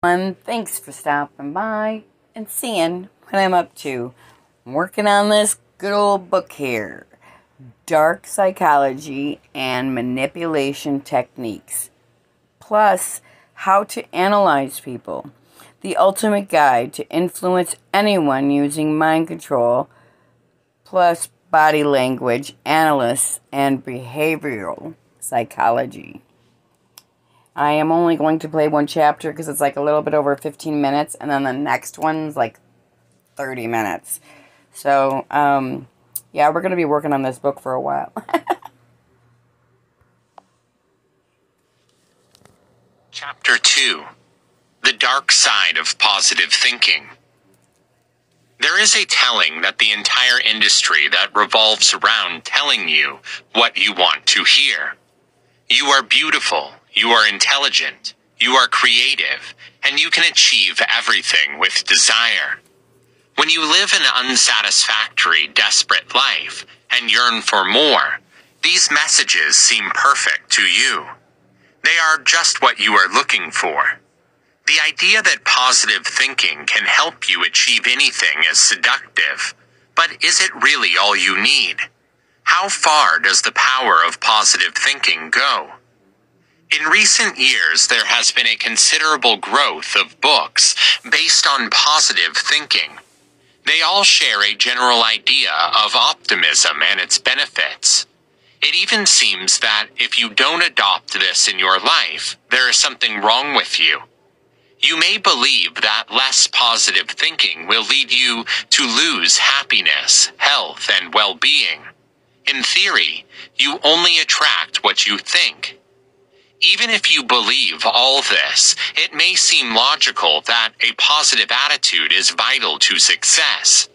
Thanks for stopping by and seeing what I'm up to. I'm working on this good old book here, Dark Psychology and Manipulation Techniques, plus How to Analyze People, the ultimate guide to influence anyone using mind control, plus body language analysis and behavioral psychology. I am only going to play one chapter because it's like a little bit over 15 minutes, and then the next one's like 30 minutes. So, yeah, we're going to be working on this book for a while. Chapter 2. The Dark Side of Positive Thinking. There is a telling that the entire industry that revolves around telling you what you want to hear. You are beautiful, you are intelligent, you are creative, and you can achieve everything with desire. When you live an unsatisfactory, desperate life and yearn for more, these messages seem perfect to you. They are just what you are looking for. The idea that positive thinking can help you achieve anything is seductive, but is it really all you need? How far does the power of positive thinking go? In recent years, there has been a considerable growth of books based on positive thinking. They all share a general idea of optimism and its benefits. It even seems that if you don't adopt this in your life, there is something wrong with you. You may believe that less positive thinking will lead you to lose happiness, health, and well-being. In theory, you only attract what you think. Even if you believe all this, it may seem logical that a positive attitude is vital to success.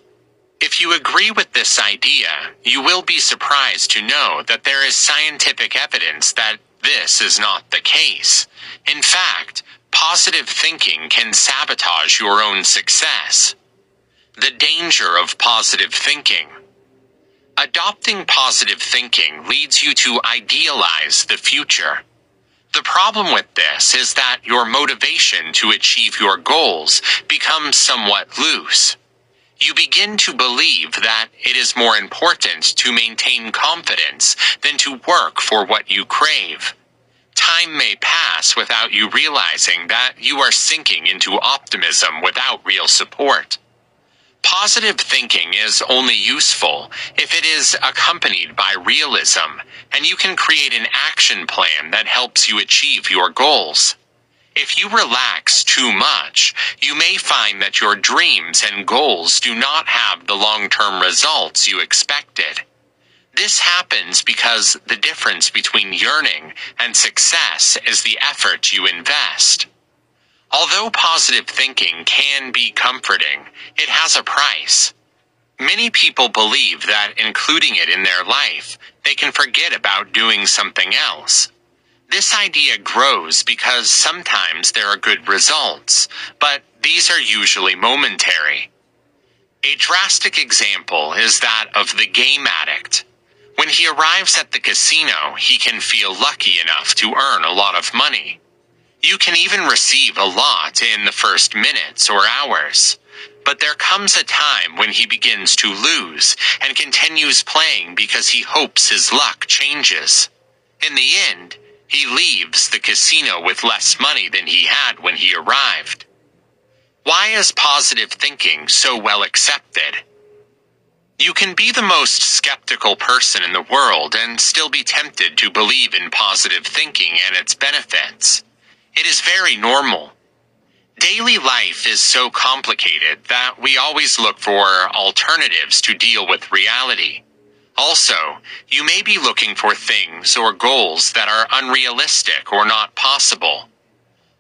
If you agree with this idea, you will be surprised to know that there is scientific evidence that this is not the case. In fact, positive thinking can sabotage your own success. The danger of positive thinking. Adopting positive thinking leads you to idealize the future. The problem with this is that your motivation to achieve your goals becomes somewhat loose. You begin to believe that it is more important to maintain confidence than to work for what you crave. Time may pass without you realizing that you are sinking into optimism without real support. Positive thinking is only useful if it is accompanied by realism, and you can create an action plan that helps you achieve your goals. If you relax too much, you may find that your dreams and goals do not have the long-term results you expected. This happens because the difference between yearning and success is the effort you invest. Although positive thinking can be comforting, it has a price. Many people believe that including it in their life, they can forget about doing something else. This idea grows because sometimes there are good results, but these are usually momentary. A drastic example is that of the game addict. When he arrives at the casino, he can feel lucky enough to earn a lot of money. You can even receive a lot in the first minutes or hours. But there comes a time when he begins to lose and continues playing because he hopes his luck changes. In the end, he leaves the casino with less money than he had when he arrived. Why is positive thinking so well accepted? You can be the most skeptical person in the world and still be tempted to believe in positive thinking and its benefits. It is very normal. Daily life is so complicated that we always look for alternatives to deal with reality. Also, you may be looking for things or goals that are unrealistic or not possible.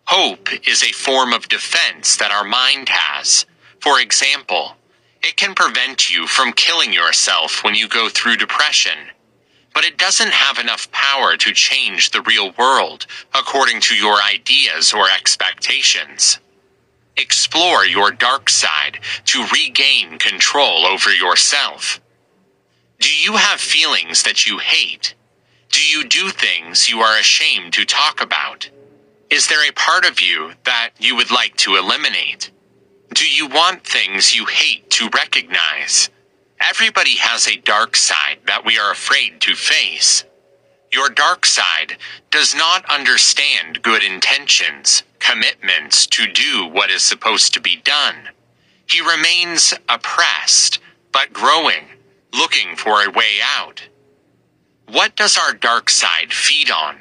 Hope is a form of defense that our mind has. For example, it can prevent you from killing yourself when you go through depression. But it doesn't have enough power to change the real world according to your ideas or expectations. Explore your dark side to regain control over yourself. Do you have feelings that you hate? Do you do things you are ashamed to talk about? Is there a part of you that you would like to eliminate? Do you want things you hate to recognize? Everybody has a dark side that we are afraid to face. Your dark side does not understand good intentions, commitments to do what is supposed to be done. He remains oppressed, but growing, looking for a way out. What does our dark side feed on?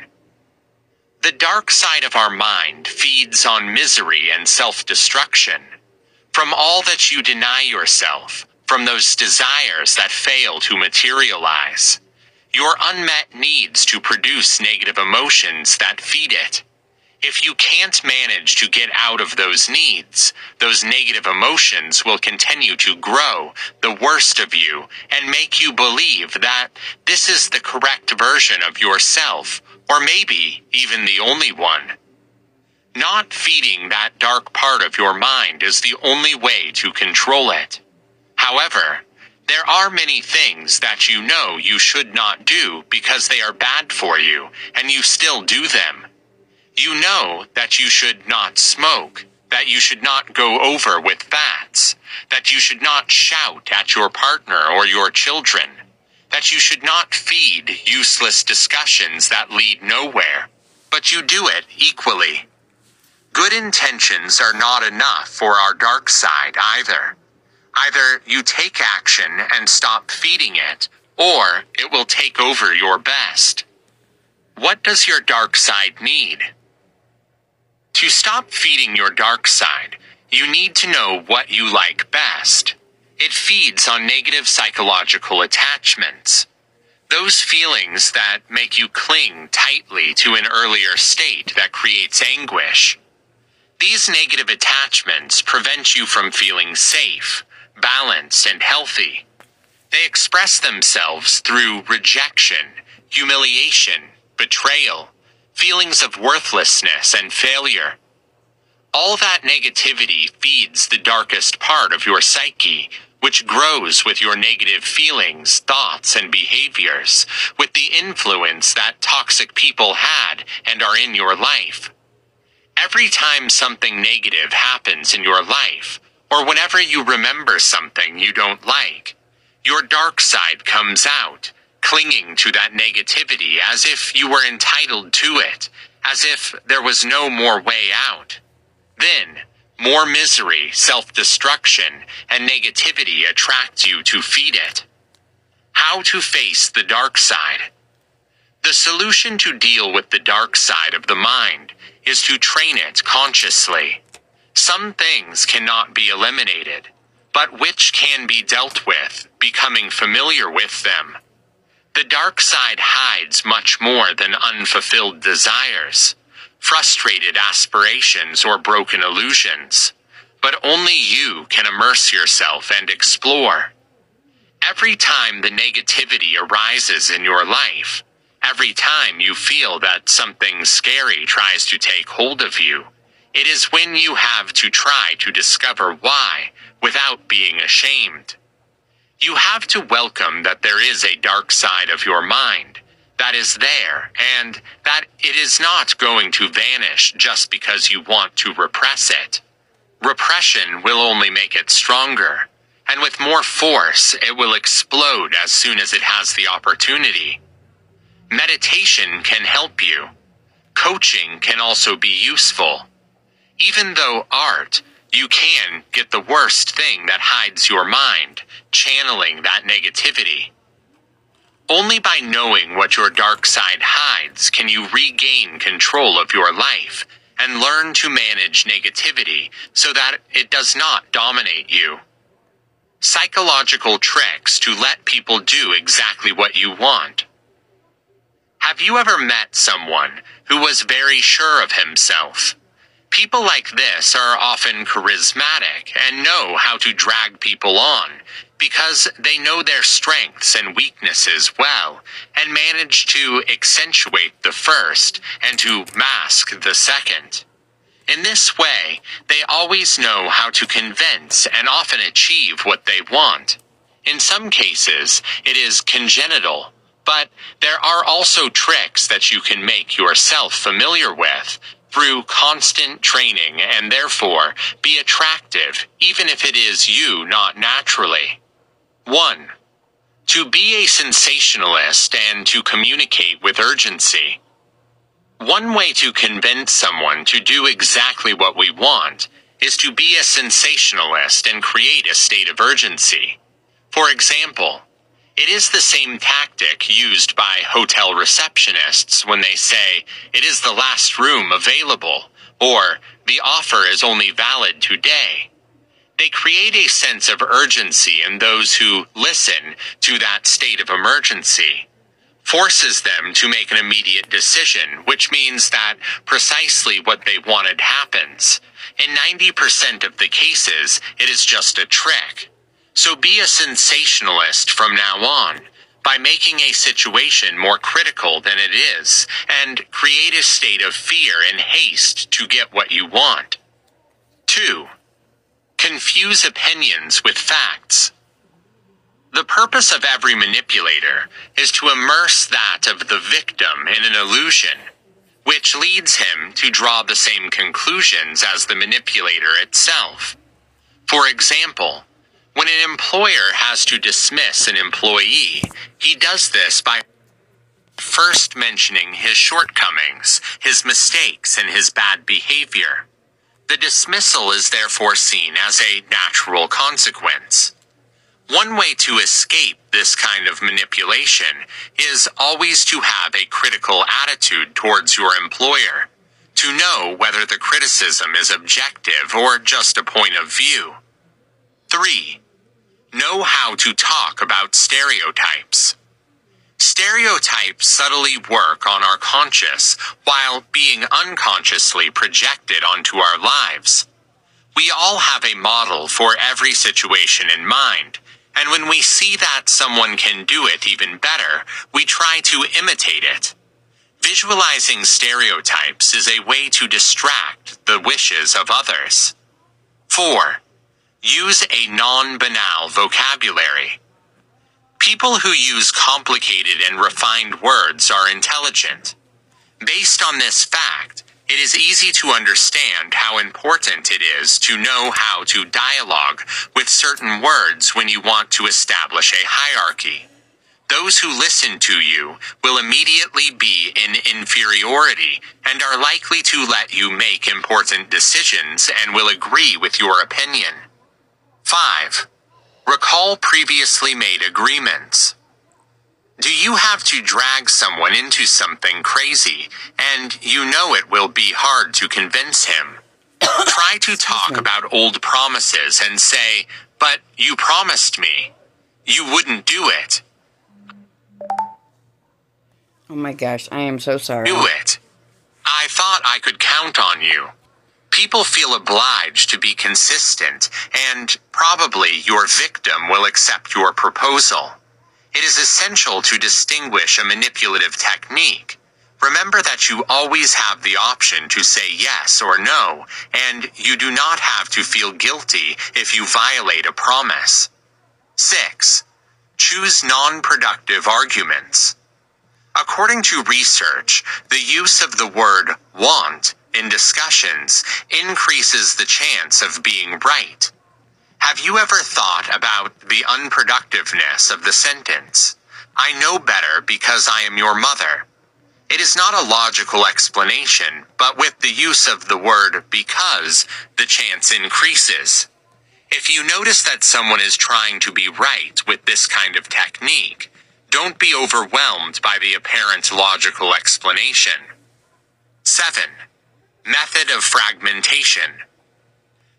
The dark side of our mind feeds on misery and self-destruction. From all that you deny yourself, from those desires that fail to materialize, your unmet needs to produce negative emotions that feed it. If you can't manage to get out of those needs, those negative emotions will continue to grow the worst of you and make you believe that this is the correct version of yourself, or maybe even the only one. Not feeding that dark part of your mind is the only way to control it. However, there are many things that you know you should not do because they are bad for you, and you still do them. You know that you should not smoke, that you should not go over with fats, that you should not shout at your partner or your children, that you should not feed useless discussions that lead nowhere, but you do it equally. Good intentions are not enough for our dark side either. Either you take action and stop feeding it, or it will take over your best. What does your dark side need? To stop feeding your dark side, you need to know what you like best. It feeds on negative psychological attachments. Those feelings that make you cling tightly to an earlier state that creates anguish. These negative attachments prevent you from feeling safe, balanced, and healthy. They express themselves through rejection, humiliation, betrayal, feelings of worthlessness and failure. All that negativity feeds the darkest part of your psyche, which grows with your negative feelings, thoughts, and behaviors, with the influence that toxic people had and are in your life. Every time something negative happens in your life, or whenever you remember something you don't like, your dark side comes out, clinging to that negativity as if you were entitled to it, as if there was no more way out. Then, more misery, self-destruction, and negativity attract you to feed it. How to face the dark side? The solution to deal with the dark side of the mind is to train it consciously. Some things cannot be eliminated, but which can be dealt with, becoming familiar with them. The dark side hides much more than unfulfilled desires, frustrated aspirations, or broken illusions. But only you can immerse yourself and explore. Every time the negativity arises in your life, every time you feel that something scary tries to take hold of you, it is when you have to try to discover why without being ashamed. You have to welcome that there is a dark side of your mind that is there, and that it is not going to vanish just because you want to repress it. Repression will only make it stronger, and with more force it will explode as soon as it has the opportunity. Meditation can help you. Coaching can also be useful. Even though art, you can get the worst thing that hides your mind, channeling that negativity. Only by knowing what your dark side hides can you regain control of your life and learn to manage negativity so that it does not dominate you. Psychological tricks to let people do exactly what you want. Have you ever met someone who was very sure of himself? People like this are often charismatic and know how to drag people on because they know their strengths and weaknesses well and manage to accentuate the first and to mask the second. In this way, they always know how to convince and often achieve what they want. In some cases, it is congenital, but there are also tricks that you can make yourself familiar with through constant training and therefore be attractive even if it is you not naturally. 1. To be a sensationalist and to communicate with urgency. One way to convince someone to do exactly what we want is to be a sensationalist and create a state of urgency. For example, it is the same tactic used by hotel receptionists when they say, "It is the last room available," or "The offer is only valid today." They create a sense of urgency in those who listen to that state of emergency, forces them to make an immediate decision, which means that precisely what they wanted happens. In 90% of the cases, it is just a trick. So be a sensationalist from now on, by making a situation more critical than it is, and create a state of fear and haste to get what you want. 2. Confuse opinions with facts. The purpose of every manipulator is to immerse that of the victim in an illusion, which leads him to draw the same conclusions as the manipulator itself. For example, when an employer has to dismiss an employee, he does this by first mentioning his shortcomings, his mistakes, and his bad behavior. The dismissal is therefore seen as a natural consequence. One way to escape this kind of manipulation is always to have a critical attitude towards your employer, to know whether the criticism is objective or just a point of view. 3. Know how to talk about stereotypes. Stereotypes subtly work on our conscious while being unconsciously projected onto our lives. We all have a model for every situation in mind, and when we see that someone can do it even better, we try to imitate it. Visualizing stereotypes is a way to distract the wishes of others. 4. Use a non-banal vocabulary. People who use complicated and refined words are intelligent. Based on this fact, it is easy to understand how important it is to know how to dialogue with certain words when you want to establish a hierarchy. Those who listen to you will immediately be in inferiority and are likely to let you make important decisions and will agree with your opinion. 5. Recall previously made agreements. Do you have to drag someone into something crazy, and you know it will be hard to convince him? Try to talk about old promises and say, "But you promised me. You wouldn't do it." Oh my gosh, I am so sorry. Do it. I thought I could count on you. People feel obliged to be consistent, and probably your victim will accept your proposal. It is essential to distinguish a manipulative technique. Remember that you always have the option to say yes or no, and you do not have to feel guilty if you violate a promise. 6. Choose non-productive arguments. According to research, the use of the word "want" in discussions increases the chance of being right. Have you ever thought about the unproductiveness of the sentence, "I know better because I am your mother"? It is not a logical explanation, but with the use of the word "because," the chance increases. If you notice that someone is trying to be right with this kind of technique, don't be overwhelmed by the apparent logical explanation. 7. Method of fragmentation.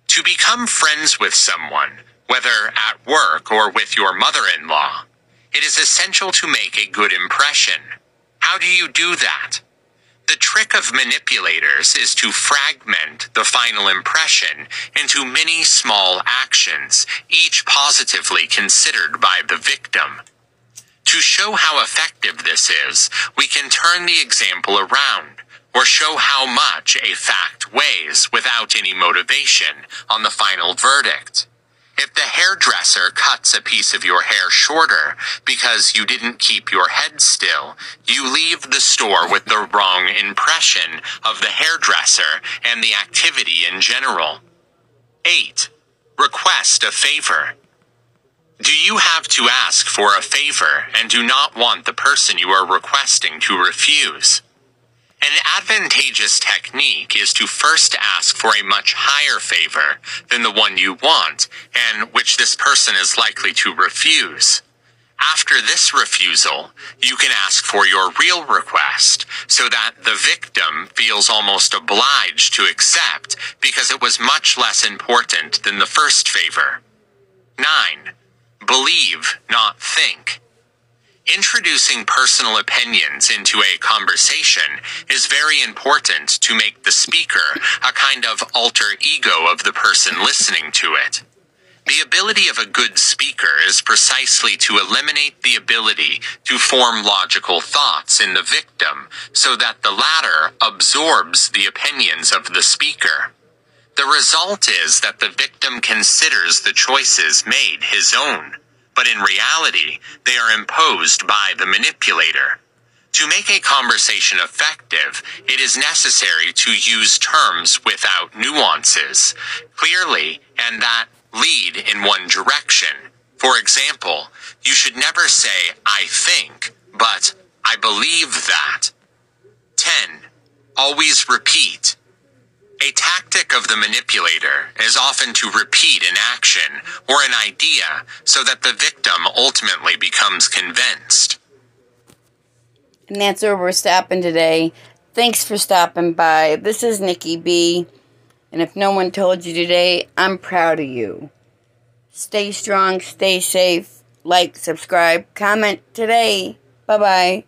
To become friends with someone, whether at work or with your mother-in-law, it is essential to make a good impression. How do you do that? The trick of manipulators is to fragment the final impression into many small actions, each positively considered by the victim. To show how effective this is, we can turn the example around, or show how much a fact weighs without any motivation on the final verdict. If the hairdresser cuts a piece of your hair shorter because you didn't keep your head still, you leave the store with the wrong impression of the hairdresser and the activity in general. 8. Request a favor. Do you have to ask for a favor and do not want the person you are requesting to refuse? An advantageous technique is to first ask for a much higher favor than the one you want and which this person is likely to refuse. After this refusal, you can ask for your real request so that the victim feels almost obliged to accept because it was much less important than the first favor. 9. Believe, not think. Introducing personal opinions into a conversation is very important to make the speaker a kind of alter ego of the person listening to it. The ability of a good speaker is precisely to eliminate the ability to form logical thoughts in the victim so that the latter absorbs the opinions of the speaker. The result is that the victim considers the choices made his own, but in reality, they are imposed by the manipulator. To make a conversation effective, it is necessary to use terms without nuances, clearly, and that lead in one direction. For example, you should never say, "I think," but "I believe that." 10. Always repeat. A tactic of the manipulator is often to repeat an action or an idea so that the victim ultimately becomes convinced. And that's where we're stopping today. Thanks for stopping by. This is Nicki Bee. And if no one told you today, I'm proud of you. Stay strong, stay safe, like, subscribe, comment today. Bye-bye.